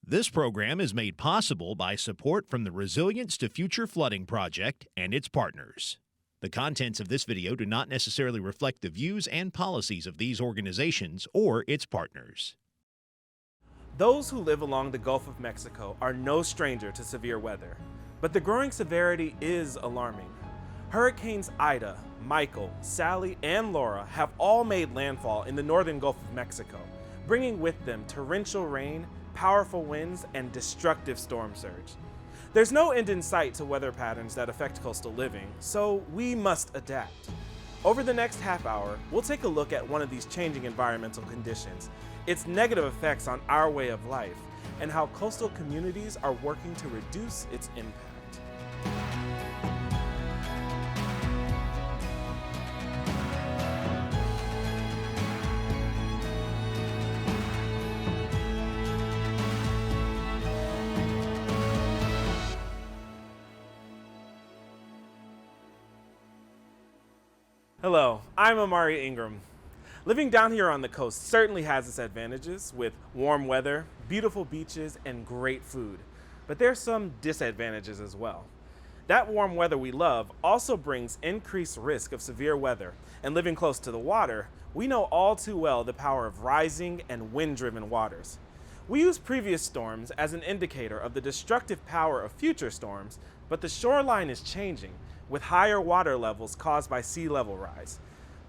This program is made possible by support from the Resilience to Future Flooding Project and its partners. The contents of this video do not necessarily reflect the views and policies of these organizations or its partners. Those who live along the Gulf of Mexico are no stranger to severe weather, but the growing severity is alarming. Hurricanes Ida, Michael, Sally, and Laura have all made landfall in the northern Gulf of Mexico, bringing with them torrential rain, powerful winds, and destructive storm surge. There's no end in sight to weather patterns that affect coastal living, so we must adapt. Over the next half hour, we'll take a look at one of these changing environmental conditions, its negative effects on our way of life, and how coastal communities are working to reduce its impact. Hello, I'm Amari Ingram. Living down here on the coast certainly has its advantages with warm weather, beautiful beaches, and great food. But there's some disadvantages as well. That warm weather we love also brings increased risk of severe weather, and living close to the water, we know all too well the power of rising and wind-driven waters. We use previous storms as an indicator of the destructive power of future storms, but the shoreline is changing, with higher water levels caused by sea level rise.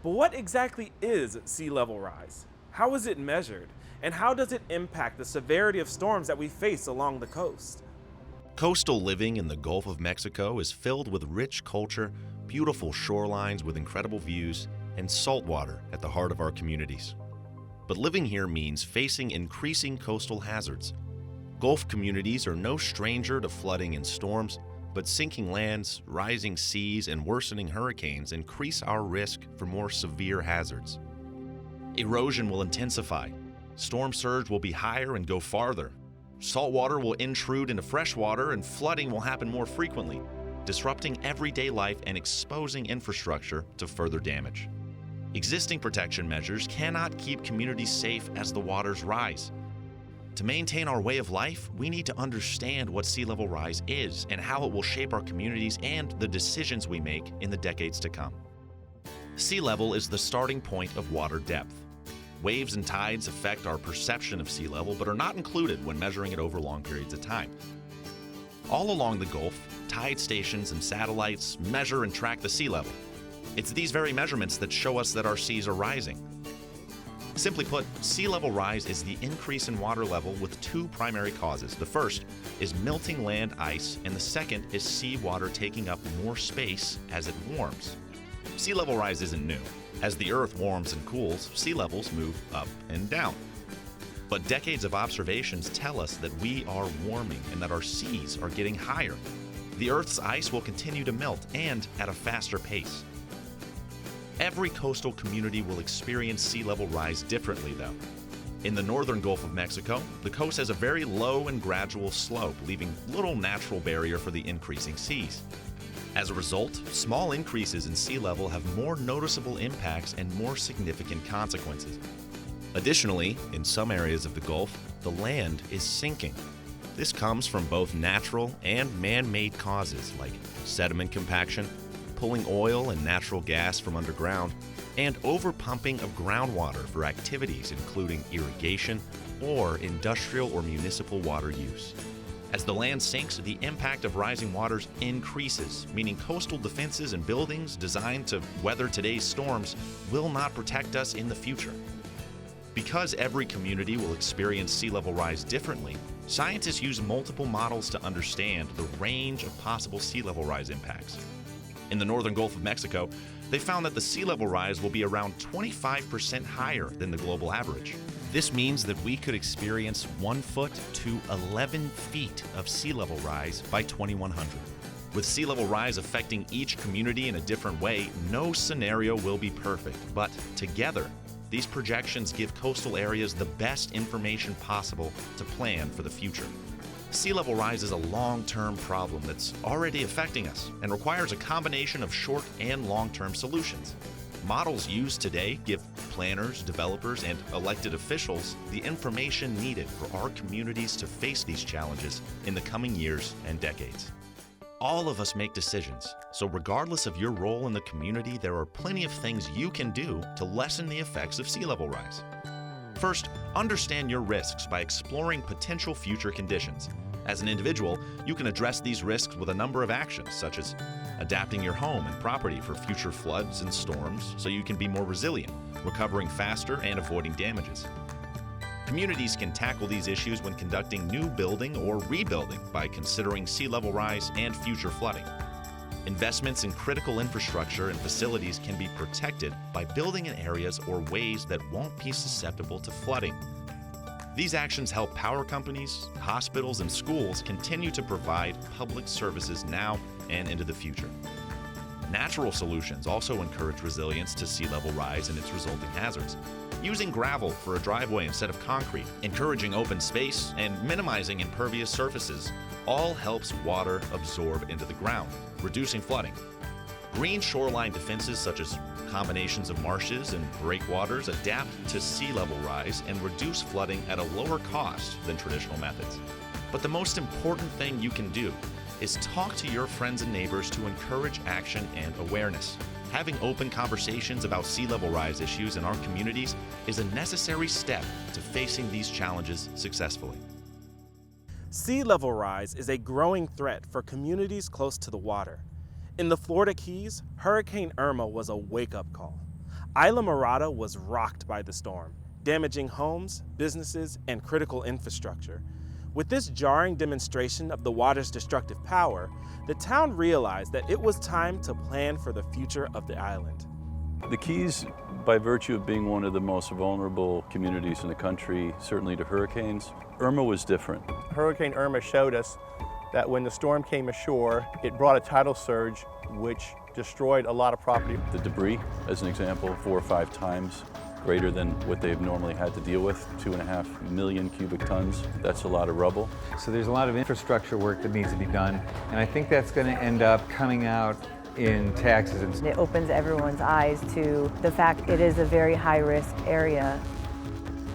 But what exactly is sea level rise? How is it measured? And how does it impact the severity of storms that we face along the coast? Coastal living in the Gulf of Mexico is filled with rich culture, beautiful shorelines with incredible views, and salt water at the heart of our communities. But living here means facing increasing coastal hazards. Gulf communities are no stranger to flooding and storms, but sinking lands, rising seas, and worsening hurricanes increase our risk for more severe hazards. Erosion will intensify, storm surge will be higher and go farther, salt water will intrude into fresh water, and flooding will happen more frequently, disrupting everyday life and exposing infrastructure to further damage. Existing protection measures cannot keep communities safe as the waters rise. To maintain our way of life, we need to understand what sea level rise is and how it will shape our communities and the decisions we make in the decades to come. Sea level is the starting point of water depth. Waves and tides affect our perception of sea level but are not included when measuring it over long periods of time. All along the Gulf, tide stations and satellites measure and track the sea level. It's these very measurements that show us that our seas are rising. Simply put, sea level rise is the increase in water level with two primary causes. The first is melting land ice, and the second is seawater taking up more space as it warms. Sea level rise isn't new. As the Earth warms and cools, sea levels move up and down. But decades of observations tell us that we are warming and that our seas are getting higher. The Earth's ice will continue to melt, and at a faster pace. Every coastal community will experience sea level rise differently, though. In the northern Gulf of Mexico, the coast has a very low and gradual slope, leaving little natural barrier for the increasing seas. As a result, small increases in sea level have more noticeable impacts and more significant consequences. Additionally, in some areas of the Gulf, the land is sinking. This comes from both natural and man-made causes like sediment compaction, pulling oil and natural gas from underground, and overpumping of groundwater for activities including irrigation or industrial or municipal water use. As the land sinks, the impact of rising waters increases, meaning coastal defenses and buildings designed to weather today's storms will not protect us in the future. Because every community will experience sea level rise differently, scientists use multiple models to understand the range of possible sea level rise impacts. In the northern Gulf of Mexico, they found that the sea level rise will be around 25% higher than the global average. This means that we could experience 1 foot to 11 feet of sea level rise by 2100. With sea level rise affecting each community in a different way, no scenario will be perfect, but together, these projections give coastal areas the best information possible to plan for the future. Sea level rise is a long-term problem that's already affecting us and requires a combination of short and long-term solutions. Models used today give planners, developers, and elected officials the information needed for our communities to face these challenges in the coming years and decades. All of us make decisions, so regardless of your role in the community, there are plenty of things you can do to lessen the effects of sea level rise. First, understand your risks by exploring potential future conditions. As an individual, you can address these risks with a number of actions, such as adapting your home and property for future floods and storms so you can be more resilient, recovering faster, and avoiding damages. Communities can tackle these issues when conducting new building or rebuilding by considering sea level rise and future flooding. Investments in critical infrastructure and facilities can be protected by building in areas or ways that won't be susceptible to flooding. These actions help power companies, hospitals, and schools continue to provide public services now and into the future. Natural solutions also encourage resilience to sea level rise and its resulting hazards. Using gravel for a driveway instead of concrete, encouraging open space, and minimizing impervious surfaces all helps water absorb into the ground, reducing flooding. Green shoreline defenses such as combinations of marshes and breakwaters adapt to sea level rise and reduce flooding at a lower cost than traditional methods. But the most important thing you can do is talk to your friends and neighbors to encourage action and awareness. Having open conversations about sea level rise issues in our communities is a necessary step to facing these challenges successfully. Sea level rise is a growing threat for communities close to the water. In the Florida Keys, Hurricane Irma was a wake-up call. Islamorada was rocked by the storm, damaging homes, businesses, and critical infrastructure. With this jarring demonstration of the water's destructive power, the town realized that it was time to plan for the future of the island. The Keys, by virtue of being one of the most vulnerable communities in the country, certainly to hurricanes, Irma was different. Hurricane Irma showed us that when the storm came ashore, it brought a tidal surge which destroyed a lot of property. The debris, as an example, 4 or 5 times greater than what they've normally had to deal with, 2.5 million cubic tons. That's a lot of rubble. So there's a lot of infrastructure work that needs to be done, and I think that's going to end up coming out in taxes. It opens everyone's eyes to the fact it is a very high-risk area.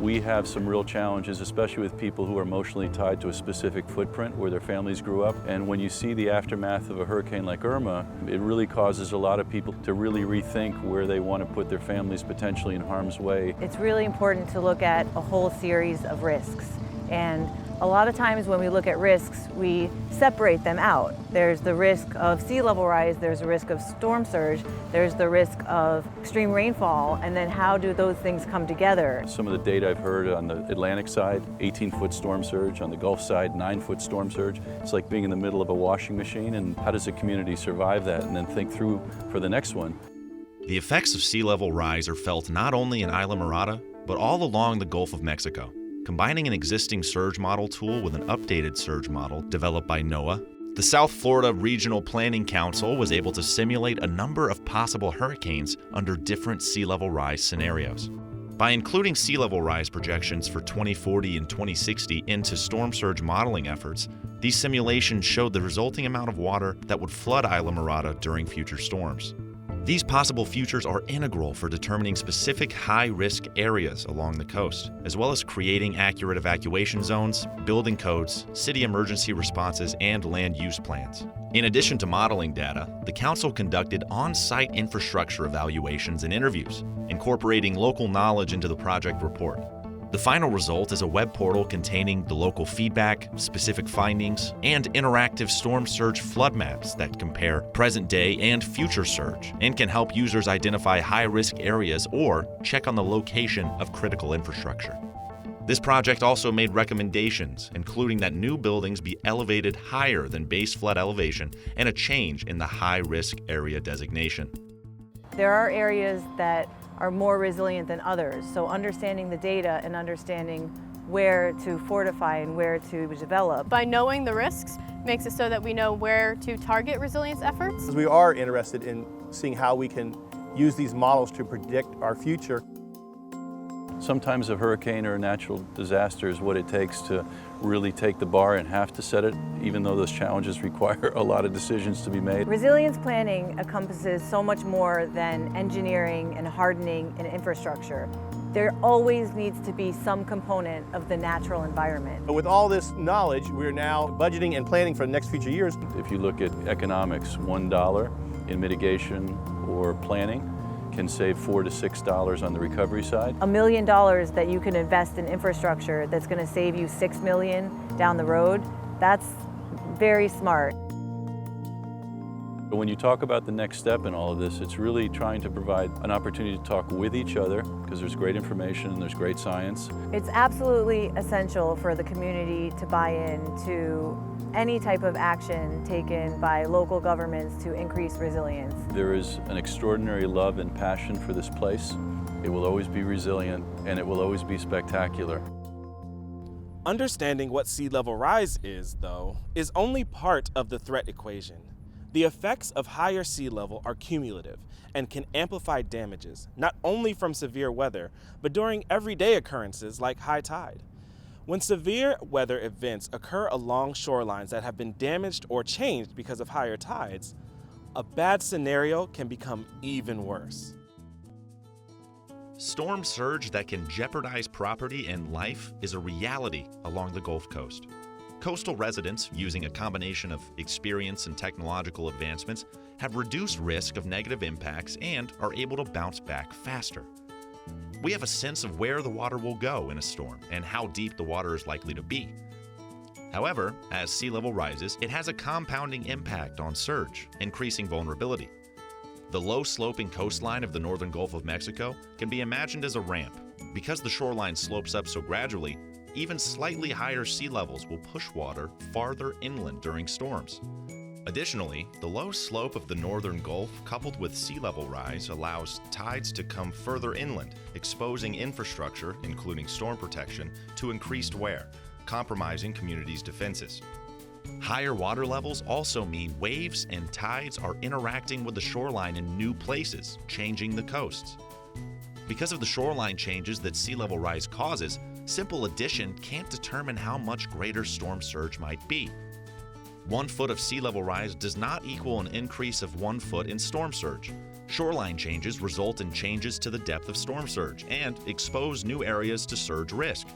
We have some real challenges, especially with people who are emotionally tied to a specific footprint where their families grew up. And when you see the aftermath of a hurricane like Irma, it really causes a lot of people to really rethink where they want to put their families potentially in harm's way. It's really important to look at a whole series of risks. And a lot of times when we look at risks, we separate them out. There's the risk of sea level rise, there's the risk of storm surge, there's the risk of extreme rainfall, and then how do those things come together? Some of the data I've heard on the Atlantic side, 18-foot storm surge, on the Gulf side, 9-foot storm surge. It's like being in the middle of a washing machine, and how does a community survive that and then think through for the next one? The effects of sea level rise are felt not only in Islamorada, but all along the Gulf of Mexico. Combining an existing surge model tool with an updated surge model developed by NOAA, the South Florida Regional Planning Council was able to simulate a number of possible hurricanes under different sea level rise scenarios. By including sea level rise projections for 2040 and 2060 into storm surge modeling efforts, these simulations showed the resulting amount of water that would flood Islamorada during future storms. These possible futures are integral for determining specific high-risk areas along the coast, as well as creating accurate evacuation zones, building codes, city emergency responses, and land use plans. In addition to modeling data, the Council conducted on-site infrastructure evaluations and interviews, incorporating local knowledge into the project report. The final result is a web portal containing the local feedback, specific findings, and interactive storm surge flood maps that compare present day and future surge and can help users identify high-risk areas or check on the location of critical infrastructure. This project also made recommendations, including that new buildings be elevated higher than base flood elevation and a change in the high-risk area designation. There are areas that are more resilient than others, so understanding the data and understanding where to fortify and where to develop. By knowing the risks makes it so that we know where to target resilience efforts. We are interested in seeing how we can use these models to predict our future. Sometimes a hurricane or a natural disaster is what it takes to really take the bar and have to set it, even though those challenges require a lot of decisions to be made. Resilience planning encompasses so much more than engineering and hardening and infrastructure. There always needs to be some component of the natural environment. But with all this knowledge, we're now budgeting and planning for the next future years. If you look at economics, $1 in mitigation or planning can save $4 to $6 on the recovery side. $1 million that you can invest in infrastructure that's going to save you $6 million down the road, that's very smart. But when you talk about the next step in all of this, it's really trying to provide an opportunity to talk with each other, because there's great information and there's great science. It's absolutely essential for the community to buy into any type of action taken by local governments to increase resilience. There is an extraordinary love and passion for this place. It will always be resilient and it will always be spectacular. Understanding what sea level rise is, though, is only part of the threat equation. The effects of higher sea level are cumulative and can amplify damages, not only from severe weather, but during everyday occurrences like high tide. When severe weather events occur along shorelines that have been damaged or changed because of higher tides, a bad scenario can become even worse. Storm surge that can jeopardize property and life is a reality along the Gulf Coast. Coastal residents, using a combination of experience and technological advancements, have reduced risk of negative impacts and are able to bounce back faster. We have a sense of where the water will go in a storm and how deep the water is likely to be. However, as sea level rises, it has a compounding impact on surge, increasing vulnerability. The low-sloping coastline of the northern Gulf of Mexico can be imagined as a ramp. Because the shoreline slopes up so gradually, even slightly higher sea levels will push water farther inland during storms. Additionally, the low slope of the northern Gulf coupled with sea level rise allows tides to come further inland, exposing infrastructure, including storm protection, to increased wear, compromising communities' defenses. Higher water levels also mean waves and tides are interacting with the shoreline in new places, changing the coasts. Because of the shoreline changes that sea level rise causes, simple addition can't determine how much greater storm surge might be. 1 foot of sea level rise does not equal an increase of 1 foot in storm surge. Shoreline changes result in changes to the depth of storm surge and expose new areas to surge risk.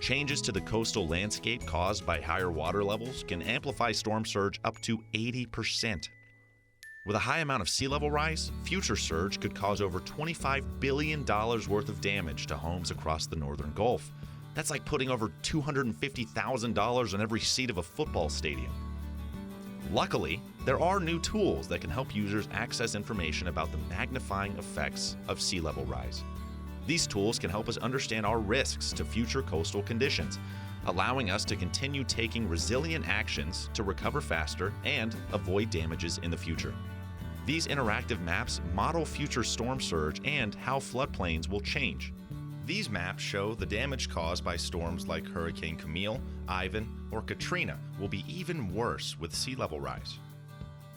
Changes to the coastal landscape caused by higher water levels can amplify storm surge up to 80%. With a high amount of sea level rise, future surge could cause over $25 billion worth of damage to homes across the northern Gulf. That's like putting over $250,000 on every seat of a football stadium. Luckily, there are new tools that can help users access information about the magnifying effects of sea level rise. These tools can help us understand our risks to future coastal conditions, allowing us to continue taking resilient actions to recover faster and avoid damages in the future. These interactive maps model future storm surge and how floodplains will change. These maps show the damage caused by storms like Hurricane Camille, Ivan, or Katrina will be even worse with sea level rise.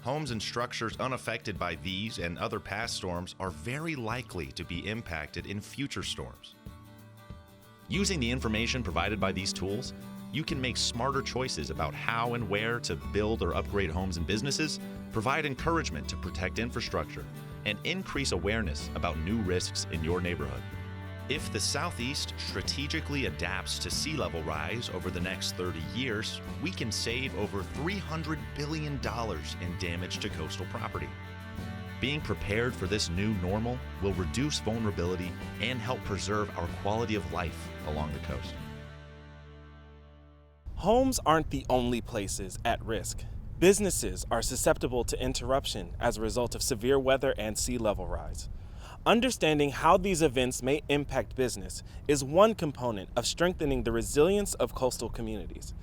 Homes and structures unaffected by these and other past storms are very likely to be impacted in future storms. Using the information provided by these tools, you can make smarter choices about how and where to build or upgrade homes and businesses, provide encouragement to protect infrastructure, and increase awareness about new risks in your neighborhood. If the Southeast strategically adapts to sea level rise over the next 30 years, we can save over $300 billion in damage to coastal property. Being prepared for this new normal will reduce vulnerability and help preserve our quality of life along the coast. Homes aren't the only places at risk. Businesses are susceptible to interruption as a result of severe weather and sea level rise. Understanding how these events may impact business is one component of strengthening the resilience of coastal communities.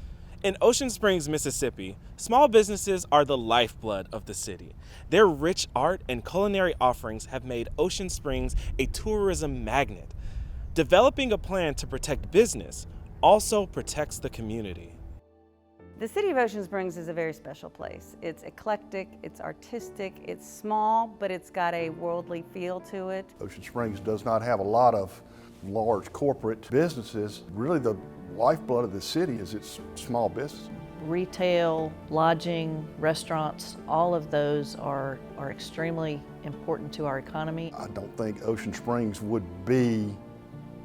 In Ocean Springs, Mississippi, small businesses are the lifeblood of the city. Their rich art and culinary offerings have made Ocean Springs a tourism magnet. Developing a plan to protect business also protects the community. The city of Ocean Springs is a very special place. It's eclectic, it's artistic, it's small, but it's got a worldly feel to it. Ocean Springs does not have a lot of large corporate businesses, really the lifeblood of the city is its small business. Retail, lodging, restaurants, all of those are extremely important to our economy. I don't think Ocean Springs would be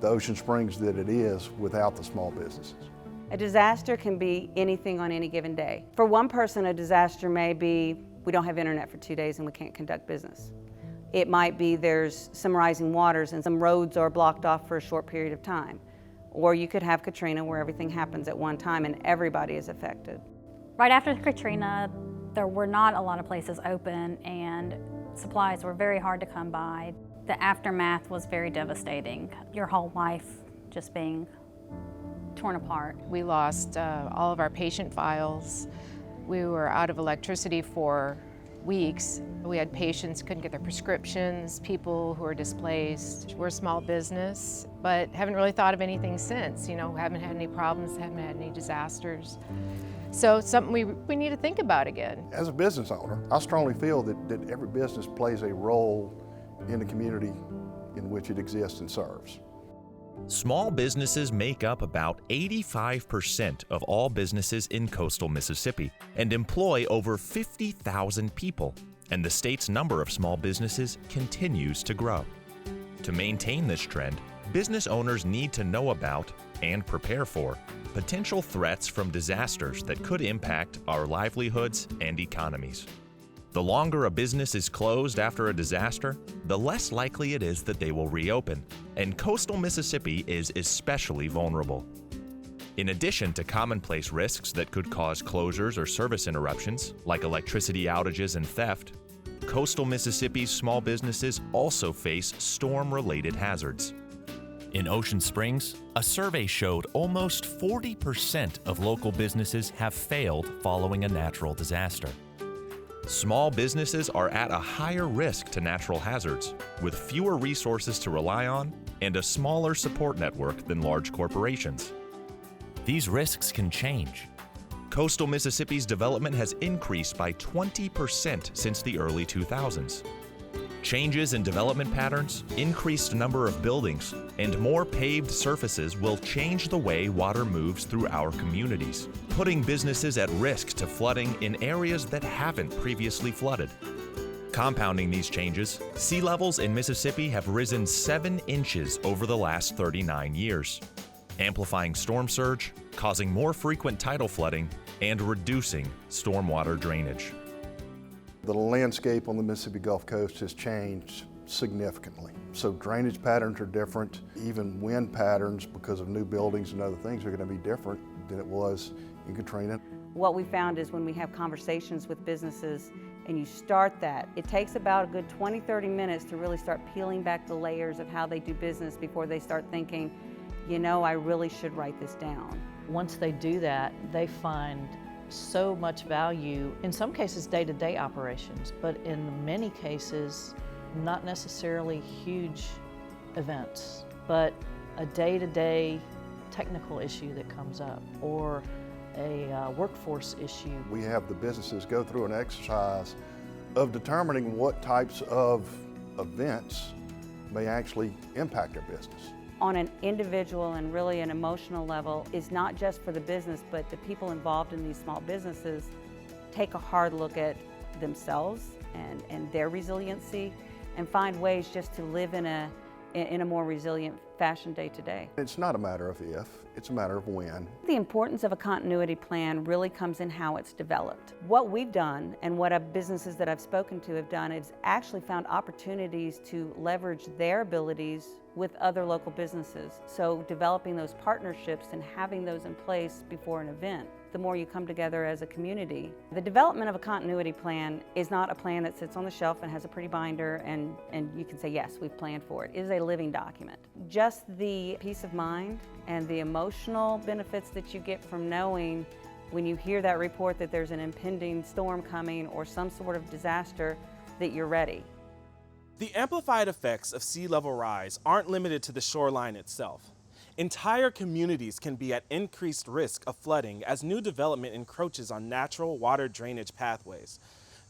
the Ocean Springs that it is without the small businesses. A disaster can be anything on any given day. For one person, a disaster may be we don't have internet for 2 days and we can't conduct business. It might be there's some rising waters and some roads are blocked off for a short period of time. Or you could have Katrina where everything happens at one time and everybody is affected. Right after Katrina, there were not a lot of places open and supplies were very hard to come by. The aftermath was very devastating. Your whole life just being torn apart. We lost all of our patient files. We were out of electricity for weeks. We had patients couldn't get their prescriptions, people who were displaced. We're a small business, but haven't really thought of anything since. You know, haven't had any problems, haven't had any disasters. So it's something we need to think about again. As a business owner, I strongly feel that every business plays a role in the community in which it exists and serves. Small businesses make up about 85% of all businesses in coastal Mississippi and employ over 50,000 people, and the state's number of small businesses continues to grow. To maintain this trend, business owners need to know about and prepare for potential threats from disasters that could impact our livelihoods and economies. The longer a business is closed after a disaster, the less likely it is that they will reopen, and coastal Mississippi is especially vulnerable. In addition to commonplace risks that could cause closures or service interruptions, like electricity outages and theft, coastal Mississippi's small businesses also face storm-related hazards. In Ocean Springs, a survey showed almost 40% of local businesses have failed following a natural disaster. Small businesses are at a higher risk to natural hazards, with fewer resources to rely on and a smaller support network than large corporations. These risks can change. Coastal Mississippi's development has increased by 20% since the early 2000s. Changes in development patterns, increased number of buildings, and more paved surfaces will change the way water moves through our communities, putting businesses at risk to flooding in areas that haven't previously flooded. Compounding these changes, sea levels in Mississippi have risen 7 inches over the last 39 years, amplifying storm surge, causing more frequent tidal flooding, and reducing stormwater drainage. The landscape on the Mississippi Gulf Coast has changed significantly. So drainage patterns are different. Even wind patterns, because of new buildings and other things, are going to be different than it was in Katrina. What we found is when we have conversations with businesses and you start that, it takes about a good 20-30 minutes to really start peeling back the layers of how they do business before they start thinking, you know, I really should write this down. Once they do that, they find so much value, in some cases day-to-day operations, but in many cases not necessarily huge events, but a day-to-day technical issue that comes up or a workforce issue. We have the businesses go through an exercise of determining what types of events may actually impact their business. On an individual and really an emotional level is not just for the business, but the people involved in these small businesses take a hard look at themselves and their resiliency and find ways just to live in a more resilient fashion day to day. It's not a matter of if, it's a matter of when. The importance of a continuity plan really comes in how it's developed. What we've done and what businesses that I've spoken to have done is actually found opportunities to leverage their abilities with other local businesses. So developing those partnerships and having those in place before an event, the more you come together as a community. The development of a continuity plan is not a plan that sits on the shelf and has a pretty binder and you can say, yes, we've planned for it. It is a living document. Just the peace of mind and the emotional benefits that you get from knowing when you hear that report that there's an impending storm coming or some sort of disaster, that you're ready. The amplified effects of sea level rise aren't limited to the shoreline itself. Entire communities can be at increased risk of flooding as new development encroaches on natural water drainage pathways.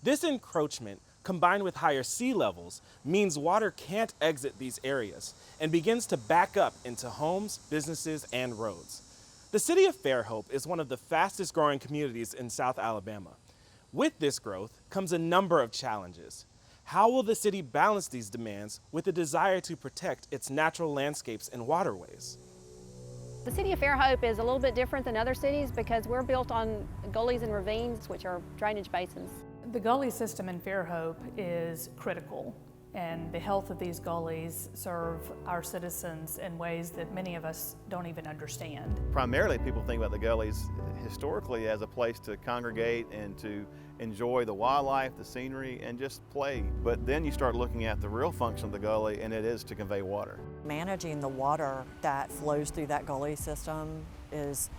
This encroachment combined with higher sea levels, means water can't exit these areas and begins to back up into homes, businesses, and roads. The city of Fairhope is one of the fastest growing communities in South Alabama. With this growth comes a number of challenges. How will the city balance these demands with the desire to protect its natural landscapes and waterways? The city of Fairhope is a little bit different than other cities because we're built on gullies and ravines, which are drainage basins. The gully system in Fairhope is critical, and the health of these gullies serve our citizens in ways that many of us don't even understand. Primarily, people think about the gullies historically as a place to congregate and to enjoy the wildlife, the scenery, and just play. But then you start looking at the real function of the gully, and it is to convey water. Managing the water that flows through that gully system is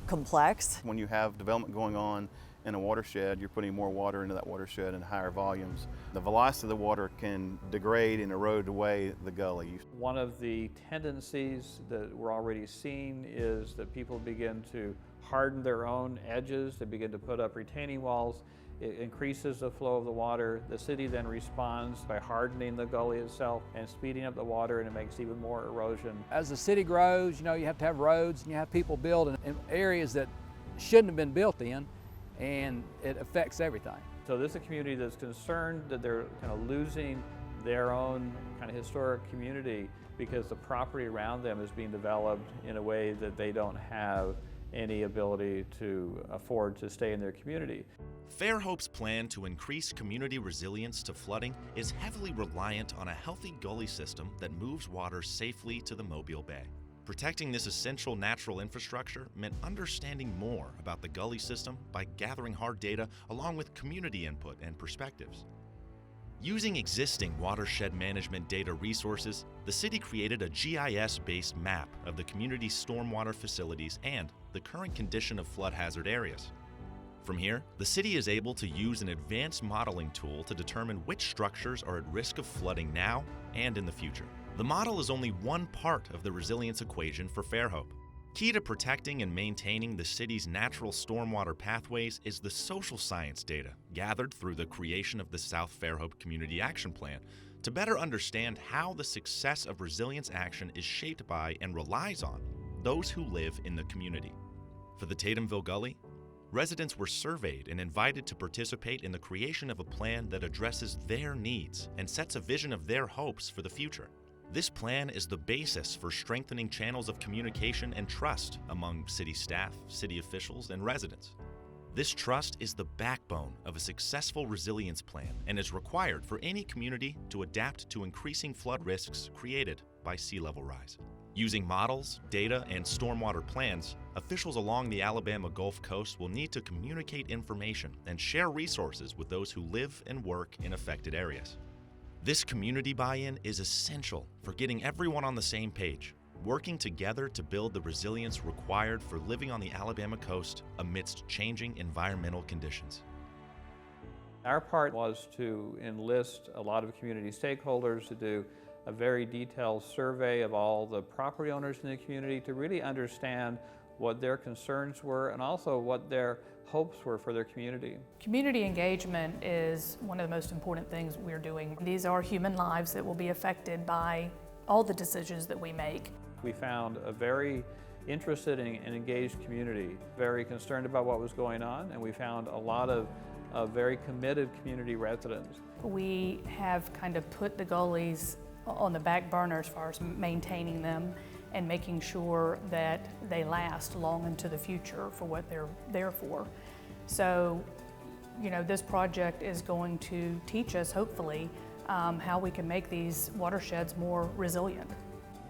complex. When you have development going on in a watershed, you're putting more water into that watershed in higher volumes. The velocity of the water can degrade and erode away the gully. One of the tendencies that we're already seeing is that people begin to harden their own edges, they begin to put up retaining walls. It increases the flow of the water. The city then responds by hardening the gully itself and speeding up the water, and it makes even more erosion. As the city grows, you have to have roads and you have people build in areas that shouldn't have been built in, and it affects everything. So this is a community that's concerned that they're kind of losing their own kind of historic community because the property around them is being developed in a way that they don't have any ability to afford to stay in their community. Fairhope's plan to increase community resilience to flooding is heavily reliant on a healthy gully system that moves water safely to the Mobile Bay. Protecting this essential natural infrastructure meant understanding more about the gully system by gathering hard data along with community input and perspectives. Using existing watershed management data resources, the city created a GIS-based map of the community's stormwater facilities and the current condition of flood hazard areas. From here, the city is able to use an advanced modeling tool to determine which structures are at risk of flooding now and in the future. The model is only one part of the resilience equation for Fairhope. Key to protecting and maintaining the city's natural stormwater pathways is the social science data gathered through the creation of the South Fairhope Community Action Plan to better understand how the success of resilience action is shaped by and relies on those who live in the community. For the Tatumville Gully, residents were surveyed and invited to participate in the creation of a plan that addresses their needs and sets a vision of their hopes for the future. This plan is the basis for strengthening channels of communication and trust among city staff, city officials, and residents. This trust is the backbone of a successful resilience plan and is required for any community to adapt to increasing flood risks created by sea level rise. Using models, data, and stormwater plans, officials along the Alabama Gulf Coast will need to communicate information and share resources with those who live and work in affected areas. This community buy-in is essential for getting everyone on the same page, working together to build the resilience required for living on the Alabama coast amidst changing environmental conditions. Our part was to enlist a lot of community stakeholders to do a very detailed survey of all the property owners in the community to really understand what their concerns were and also what their hopes were for their community. Community engagement is one of the most important things we're doing. These are human lives that will be affected by all the decisions that we make. We found a very interested and engaged community, very concerned about what was going on, and we found a lot of very committed community residents. We have kind of put the gullies on the back burner as far as maintaining them and making sure that they last long into the future for what they're there for. So, this project is going to teach us, hopefully, how we can make these watersheds more resilient.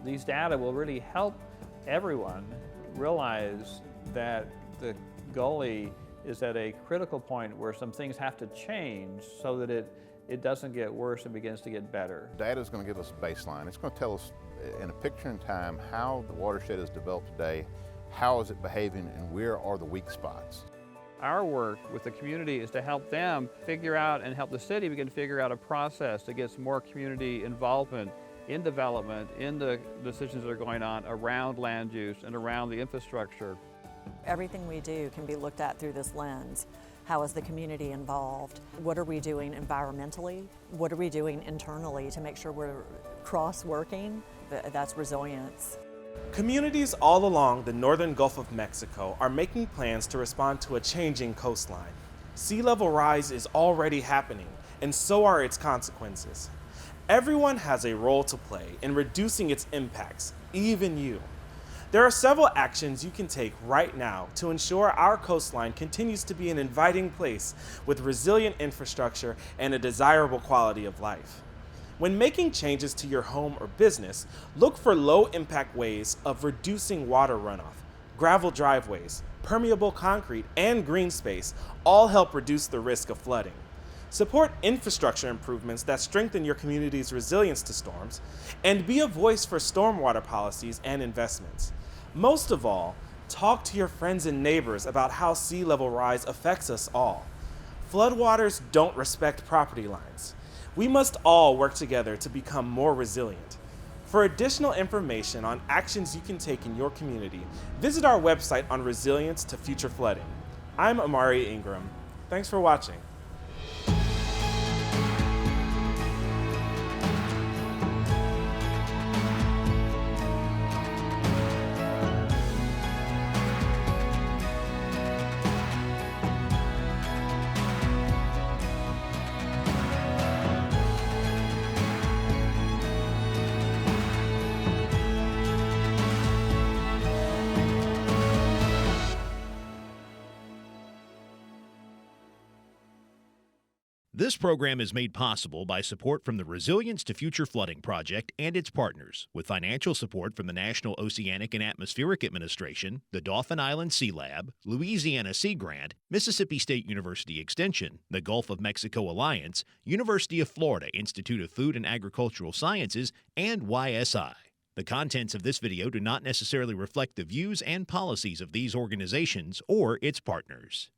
These data will really help everyone realize that the gully is at a critical point where some things have to change so that it doesn't get worse and begins to get better. Data is going to give us a baseline. It's going to tell us in a picture in time how the watershed is developed today, how is it behaving, and where are the weak spots. Our work with the community is to help them figure out and help the city begin to figure out a process that gets more community involvement in development, in the decisions that are going on around land use and around the infrastructure. Everything we do can be looked at through this lens. How is the community involved? What are we doing environmentally? What are we doing internally to make sure we're cross-working? That's resilience. Communities all along the northern Gulf of Mexico are making plans to respond to a changing coastline. Sea level rise is already happening, and so are its consequences. Everyone has a role to play in reducing its impacts, even you. There are several actions you can take right now to ensure our coastline continues to be an inviting place with resilient infrastructure and a desirable quality of life. When making changes to your home or business, look for low-impact ways of reducing water runoff. Gravel driveways, permeable concrete, and green space all help reduce the risk of flooding. Support infrastructure improvements that strengthen your community's resilience to storms, and be a voice for stormwater policies and investments. Most of all, talk to your friends and neighbors about how sea level rise affects us all. Floodwaters don't respect property lines. We must all work together to become more resilient. For additional information on actions you can take in your community, visit our website on resilience to future flooding. I'm Amari Ingram. Thanks for watching. This program is made possible by support from the Resilience to Future Flooding Project and its partners, with financial support from the National Oceanic and Atmospheric Administration, the Dauphin Island Sea Lab, Louisiana Sea Grant, Mississippi State University Extension, the Gulf of Mexico Alliance, University of Florida Institute of Food and Agricultural Sciences, and YSI. The contents of this video do not necessarily reflect the views and policies of these organizations or its partners.